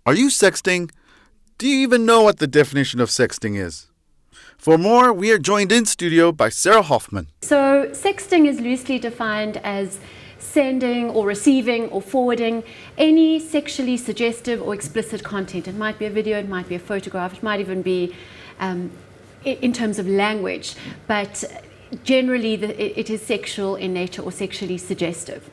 Are you sexting? Do you even know what the definition of sexting is? For more, we are joined in studio by Sarah Hoffman. So sexting is loosely defined as sending or receiving or forwarding any sexually suggestive or explicit content. It might be a video, it might be a photograph, it might even be in terms of language, but generally it is sexual in nature or sexually suggestive.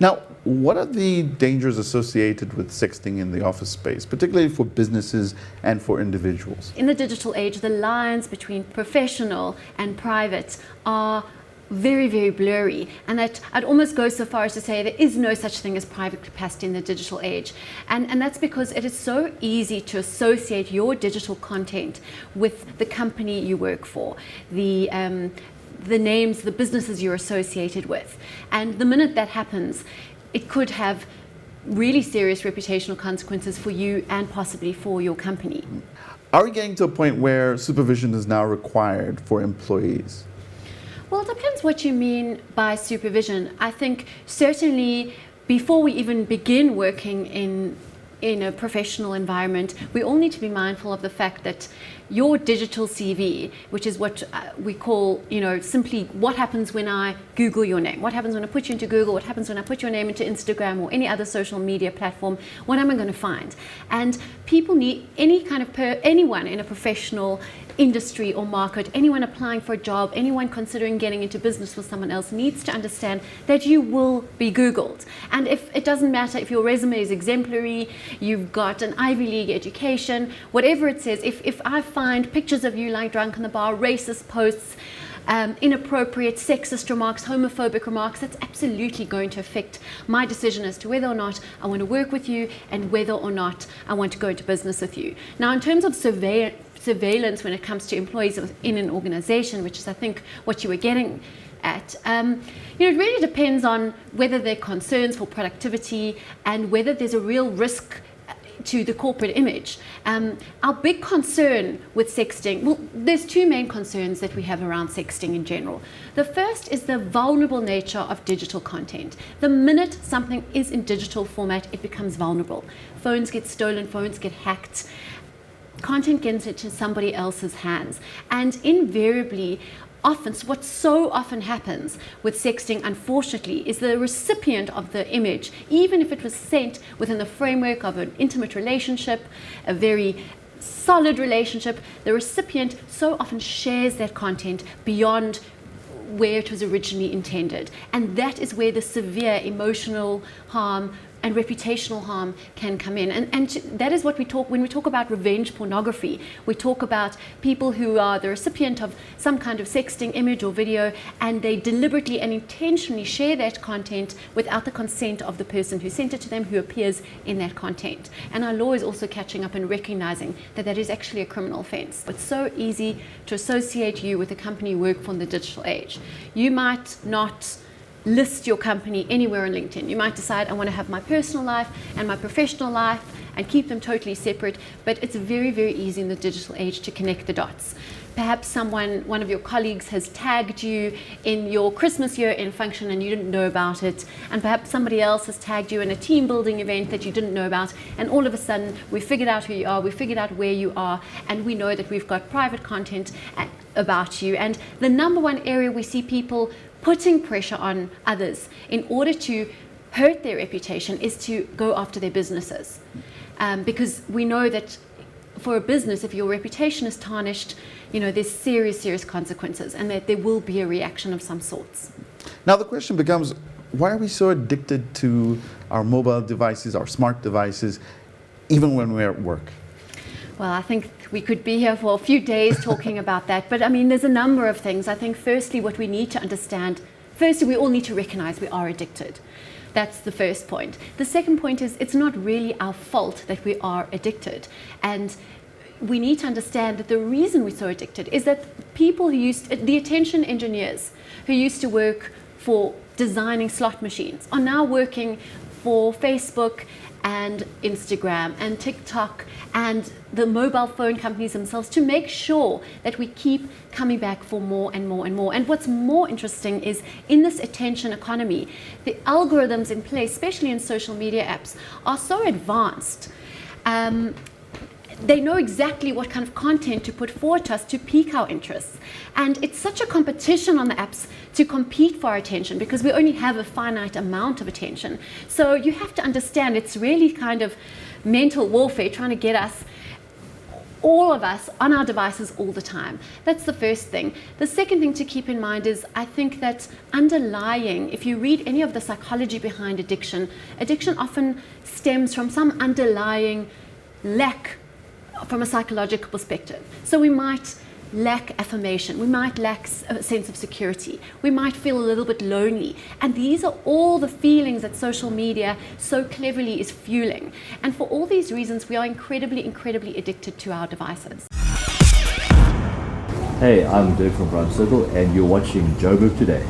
Now, what are the dangers associated with sexting in the office space, particularly for businesses and for individuals? In the digital age, the lines between professional and private are very, very blurry, and that I'd almost go so far as to say there is no such thing as private capacity in the digital age, and that's because it is so easy to associate your digital content with the company you work for, the names, the businesses you're associated with, and the minute that happens, it could have really serious reputational consequences for you and possibly for your company. Are we getting to a point where supervision is now required for employees? Well, it depends what you mean by supervision. I think certainly before we even begin working in a professional environment, we all need to be mindful of the fact that your digital CV, which is what we call, simply what happens when I Google your name, what happens when I put you into Google, what happens when I put your name into Instagram or any other social media platform, what am I going to find? And people need anyone in a professional industry or market, anyone applying for a job, anyone considering getting into business with someone else needs to understand that you will be Googled. And if it doesn't matter if your resume is exemplary, you've got an Ivy League education, whatever it says, if I find pictures of you lying drunk in the bar, racist posts, inappropriate sexist remarks, homophobic remarks, that's absolutely going to affect my decision as to whether or not I want to work with you and whether or not I want to go into business with you. Now, in terms of surveillance when it comes to employees in an organization, which is I think what you were getting at, it really depends on whether there are concerns for productivity and whether there's a real risk to the corporate image. Our big concern with sexting, well, there's two main concerns that we have around sexting in general. The first is the vulnerable nature of digital content. The minute something is in digital format, it becomes vulnerable. Phones get stolen, phones get hacked, content gets into somebody else's hands, and invariably, what so often happens with sexting, unfortunately, is the recipient of the image, even if it was sent within the framework of an intimate relationship, a very solid relationship, the recipient so often shares that content beyond where it was originally intended. And that is where the severe emotional harm and reputational harm can come in. And that is what we talk when we talk about revenge pornography. We talk about people who are the recipient of some kind of sexting image or video, and they deliberately and intentionally share that content without the consent of the person who sent it to them, who appears in that content. And our law is also catching up and recognizing that that is actually a criminal offense. It's so easy to associate you with a company you work for in the digital age. You might not list your company anywhere on LinkedIn. You might decide, I want to have my personal life and my professional life and keep them totally separate, but it's very, very easy in the digital age to connect the dots. Perhaps one of your colleagues has tagged you in your Christmas year-end function and you didn't know about it, and perhaps somebody else has tagged you in a team building event that you didn't know about, and all of a sudden we figured out who you are, we figured out where you are, and we know that we've got private content about you. And the number one area we see people putting pressure on others in order to hurt their reputation is to go after their businesses. Because we know that for a business, if your reputation is tarnished, there's serious consequences, and that there will be a reaction of some sorts. Now the question becomes, why are we so addicted to our mobile devices, our smart devices, even when we're at work? Well, I think we could be here for a few days talking about that. But there's a number of things. I think firstly, what we need to understand, we all need to recognize we are addicted. That's the first point. The second point is it's not really our fault that we are addicted. And we need to understand that the reason we're so addicted is that people the attention engineers who used to work for designing slot machines are now working for Facebook and Instagram and TikTok and the mobile phone companies themselves to make sure that we keep coming back for more and more and more. And what's more interesting is in this attention economy, the algorithms in place, especially in social media apps, are so advanced They know exactly what kind of content to put forward to us to pique our interests. And it's such a competition on the apps to compete for our attention because we only have a finite amount of attention. So you have to understand it's really kind of mental warfare trying to get us, all of us, on our devices all the time. That's the first thing. The second thing to keep in mind is I think that underlying, if you read any of the psychology behind addiction, addiction often stems from some underlying lack from a psychological perspective. So we might lack affirmation, we might lack a sense of security, we might feel a little bit lonely. And these are all the feelings that social media so cleverly is fueling. And for all these reasons, we are incredibly, incredibly addicted to our devices. Hey, I'm Dirk from Brown Circle and you're watching Joburg Today.